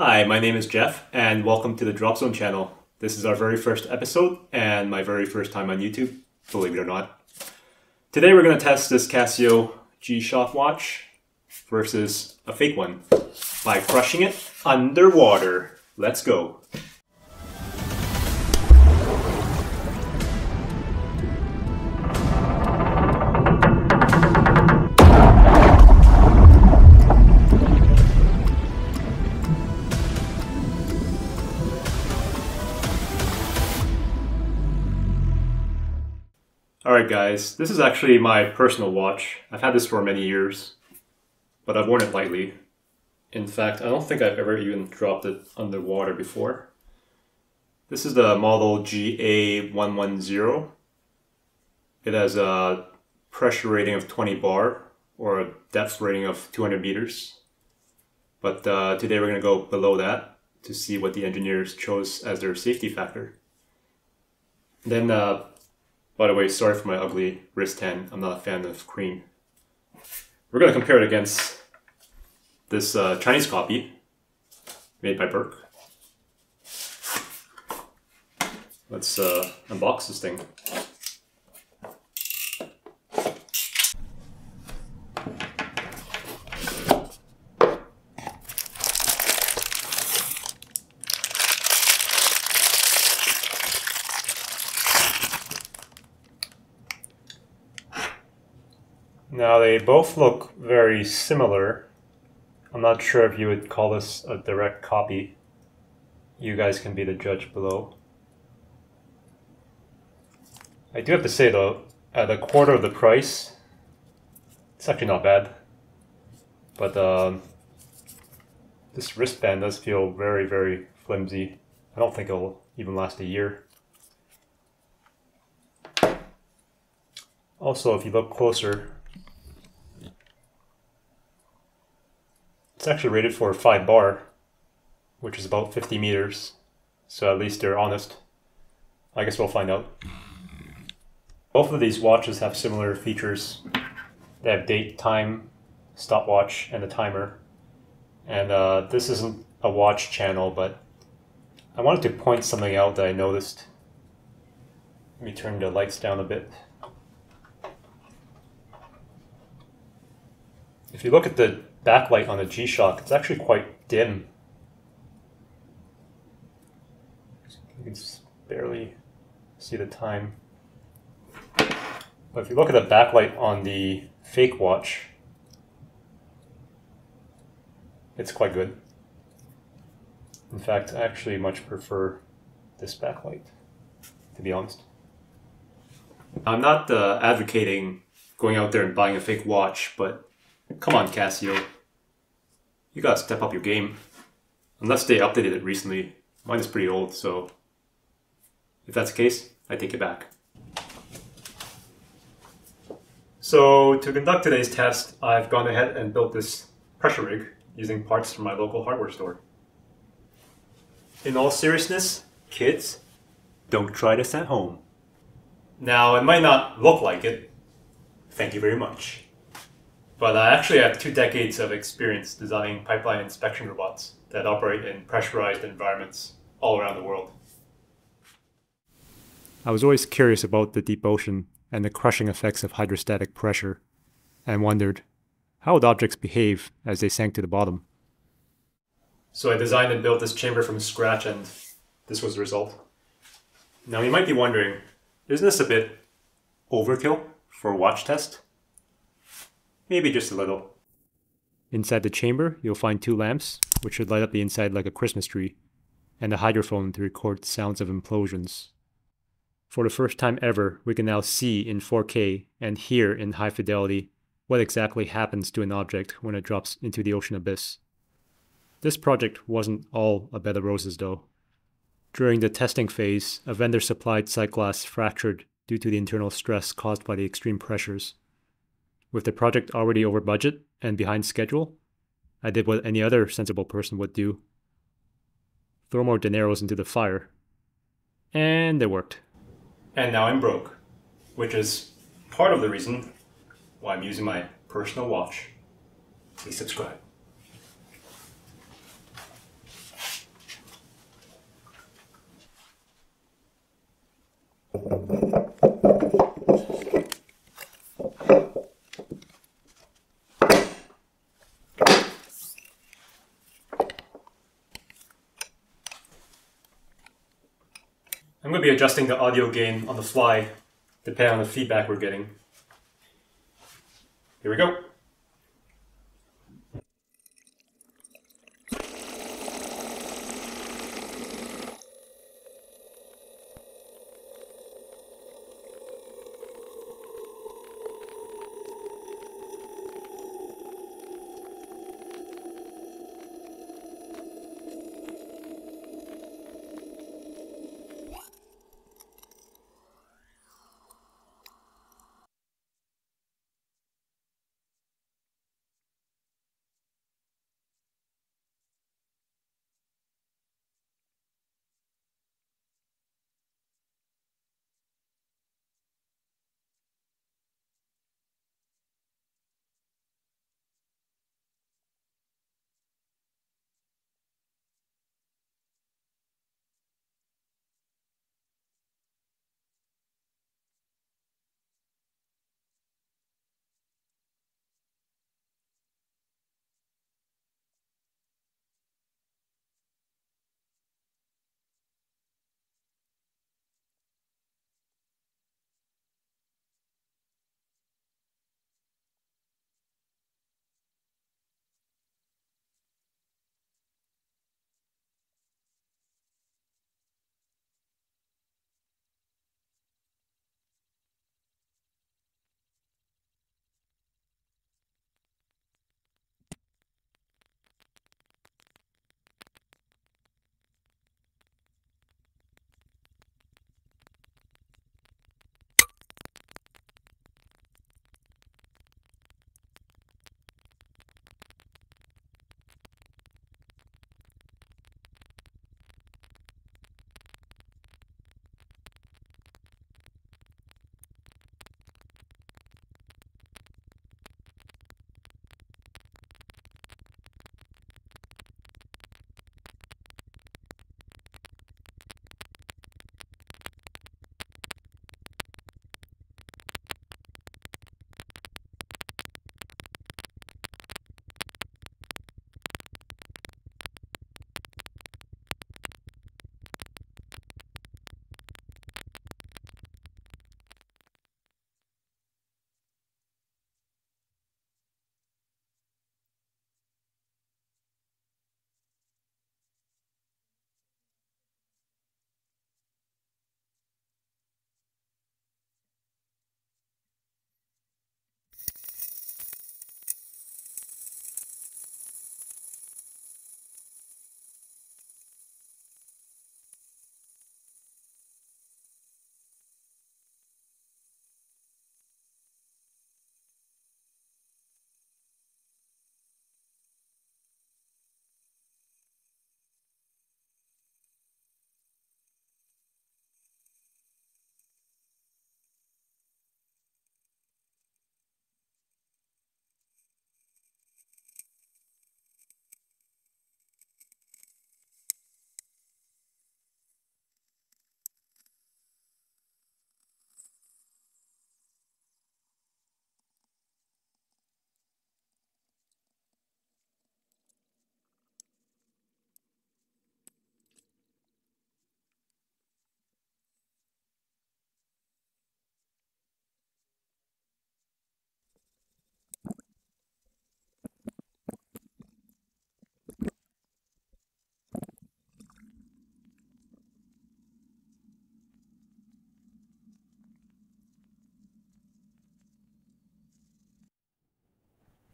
Hi, my name is Jeff, and welcome to the Drop Zone channel. This is our very first episode, and my very first time on YouTube, believe it or not. Today we're going to test this Casio G-Shock watch versus a fake one by crushing it underwater. Let's go. Alright guys, this is actually my personal watch. I've had this for many years, but I've worn it lightly. In fact, I don't think I've ever even dropped it underwater before. This is the model GA-110. It has a pressure rating of 20 bar, or a depth rating of 200 meters. But today we're going to go below that to see what the engineers chose as their safety factor. Then by the way, sorry for my ugly wrist hand. I'm not a fan of cream. We're going to compare it against this Chinese copy made by Burk. Let's unbox this thing. Now they both look very similar. I'm not sure if you would call this a direct copy. You guys can be the judge below. I do have to say though, at a quarter of the price, it's actually not bad. But this wristband does feel very, very flimsy. I don't think it'll even last a year. Also, if you look closer, it's actually rated for 5 bar, which is about 50 meters, so at least they're honest. I guess we'll find out. Both of these watches have similar features. They have date, time, stopwatch, and a timer. And this isn't a watch channel, but I wanted to point something out that I noticed. Let me turn the lights down a bit. If you look at the backlight on the G-Shock, it's actually quite dim. You can barely see the time. But if you look at the backlight on the fake watch, it's quite good. In fact, I actually much prefer this backlight, to be honest. I'm not advocating going out there and buying a fake watch, but come on, Casio. You gotta step up your game. Unless they updated it recently. Mine is pretty old, so if that's the case, I take it back. So to conduct today's test, I've gone ahead and built this pressure rig using parts from my local hardware store. In all seriousness, kids, don't try this at home. Now, it might not look like it. Thank you very much. But I actually have 2 decades of experience designing pipeline inspection robots that operate in pressurized environments all around the world. I was always curious about the deep ocean and the crushing effects of hydrostatic pressure, and wondered, how would objects behave as they sank to the bottom? So I designed and built this chamber from scratch, and this was the result. Now you might be wondering, isn't this a bit overkill for a watch test? Maybe just a little. Inside the chamber, you'll find 2 lamps, which should light up the inside like a Christmas tree, and a hydrophone to record sounds of implosions. For the first time ever, we can now see in 4K and hear in high fidelity what exactly happens to an object when it drops into the ocean abyss. This project wasn't all a bed of roses though. During the testing phase, a vendor-supplied sight glass fractured due to the internal stress caused by the extreme pressures. With the project already over budget and behind schedule, I did what any other sensible person would do. Throw more dineros into the fire. And it worked. And now I'm broke, which is part of the reason why I'm using my personal watch. Please subscribe. I'm going to be adjusting the audio gain on the fly, depending on the feedback we're getting. Here we go.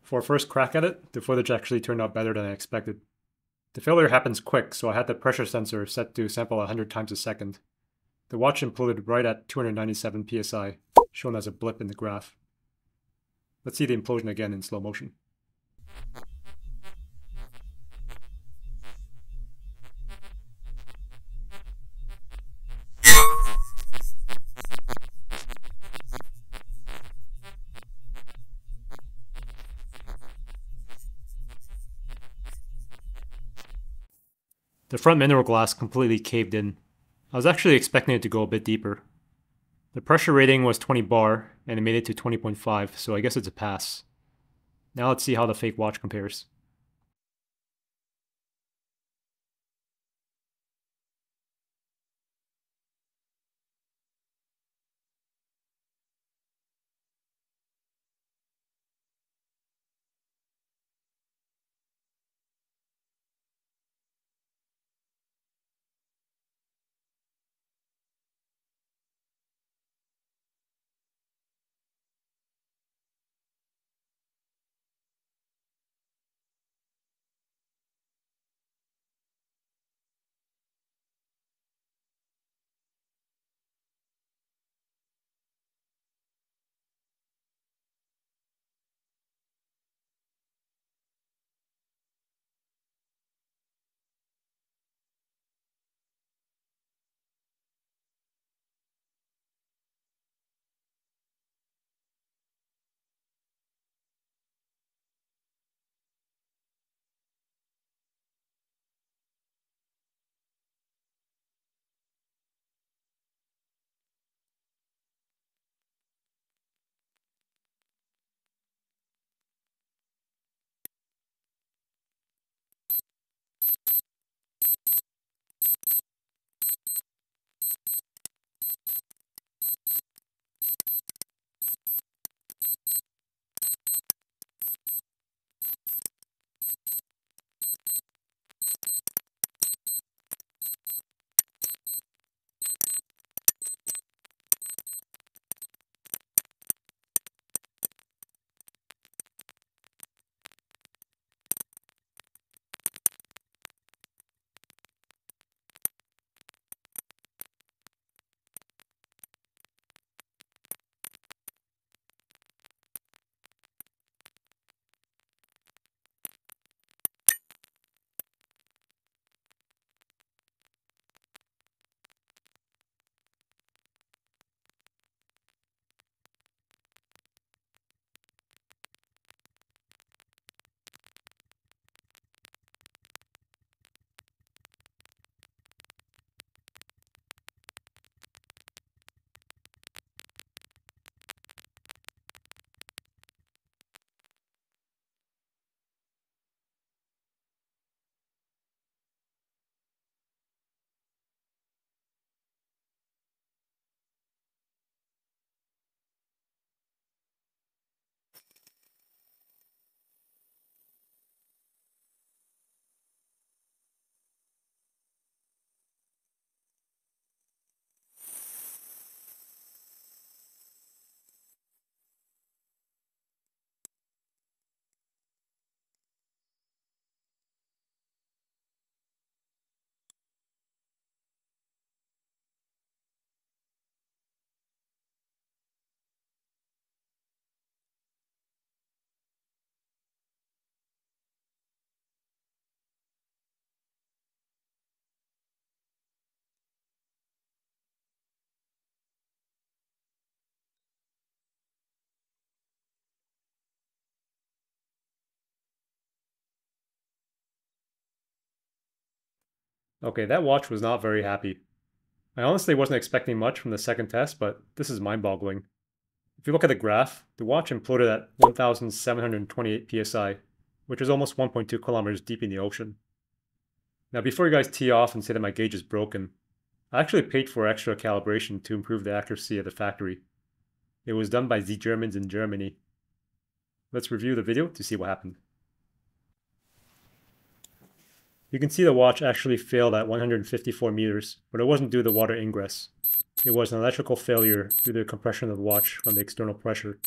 For a first crack at it, the footage actually turned out better than I expected. The failure happens quick, so I had the pressure sensor set to sample 100 times a second. The watch imploded right at 297 psi, shown as a blip in the graph. Let's see the implosion again in slow motion. The front mineral glass completely caved in. I was actually expecting it to go a bit deeper. The pressure rating was 20 bar, and it made it to 20.5, so I guess it's a pass. Now let's see how the fake watch compares. Okay, that watch was not very happy. I honestly wasn't expecting much from the second test, but this is mind-boggling. If you look at the graph, the watch imploded at 1,728 psi, which is almost 1.2 kilometers deep in the ocean. Now, before you guys tee off and say that my gauge is broken, I actually paid for extra calibration to improve the accuracy of the factory. It was done by the Germans in Germany. Let's review the video to see what happened. You can see the watch actually failed at 154 meters, but it wasn't due to water ingress. It was an electrical failure due to the compression of the watch from the external pressure.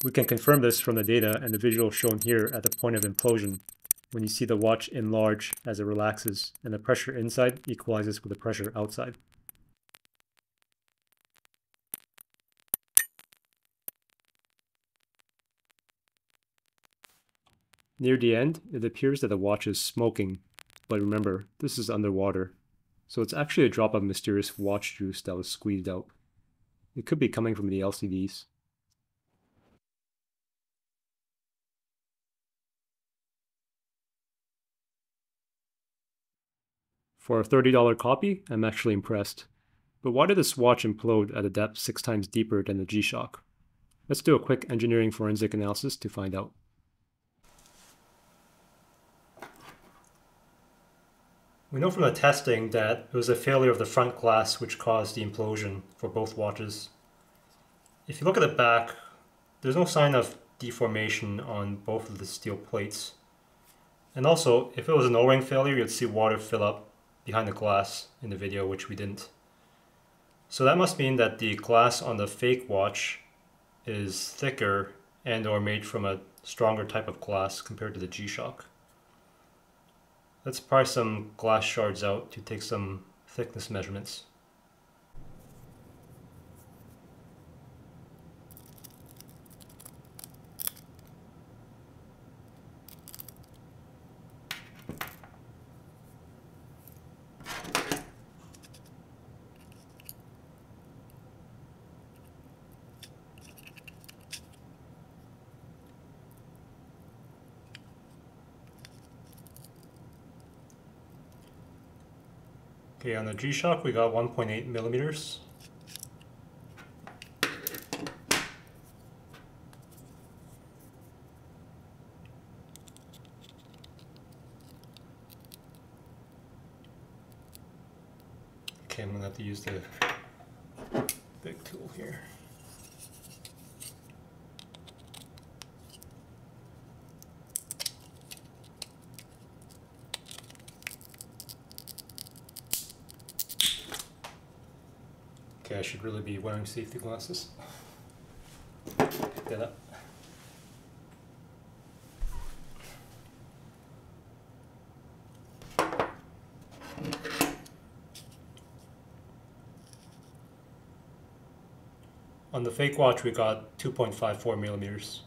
We can confirm this from the data and the visual shown here at the point of implosion, when you see the watch enlarge as it relaxes and the pressure inside equalizes with the pressure outside. Near the end, it appears that the watch is smoking, but remember, this is underwater, so it's actually a drop of mysterious watch juice that was squeezed out. It could be coming from the LCDs. For a $30 copy, I'm actually impressed. But why did this watch implode at a depth 6 times deeper than the G-Shock? Let's do a quick engineering forensic analysis to find out. We know from the testing that it was a failure of the front glass which caused the implosion for both watches. If you look at the back, there's no sign of deformation on both of the steel plates. And also, if it was an O-ring failure, you'd see water fill up behind the glass in the video, which we didn't. So that must mean that the glass on the fake watch is thicker and or made from a stronger type of glass compared to the G-Shock. Let's pry some glass shards out to take some thickness measurements. Okay, on the G-Shock we got 1.8 millimeters. Okay, I'm gonna have to use the big tool here. Okay, I should really be wearing safety glasses. Pick that up. On the fake watch, we got 2.54 millimeters.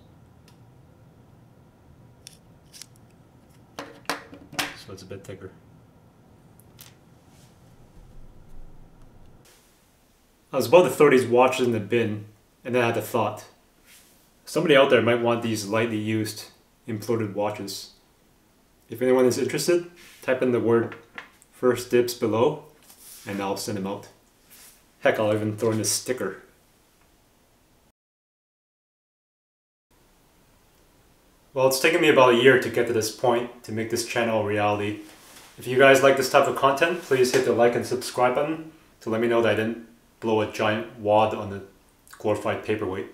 So it's a bit thicker. I was about to throw these watches in the bin, and then I had the thought. Somebody out there might want these lightly used, imploded watches. If anyone is interested, type in the word first dibs below, and I'll send them out. Heck, I'll even throw in a sticker. Well, it's taken me about a year to get to this point, to make this channel a reality. If you guys like this type of content, please hit the like and subscribe button to let me know that I didn't blow a giant wad on the glorified paperweight.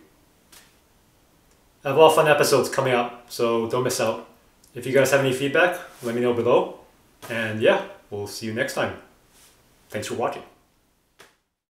I have a lot of fun episodes coming up, so don't miss out. If you guys have any feedback, let me know below. And yeah, we'll see you next time. Thanks for watching.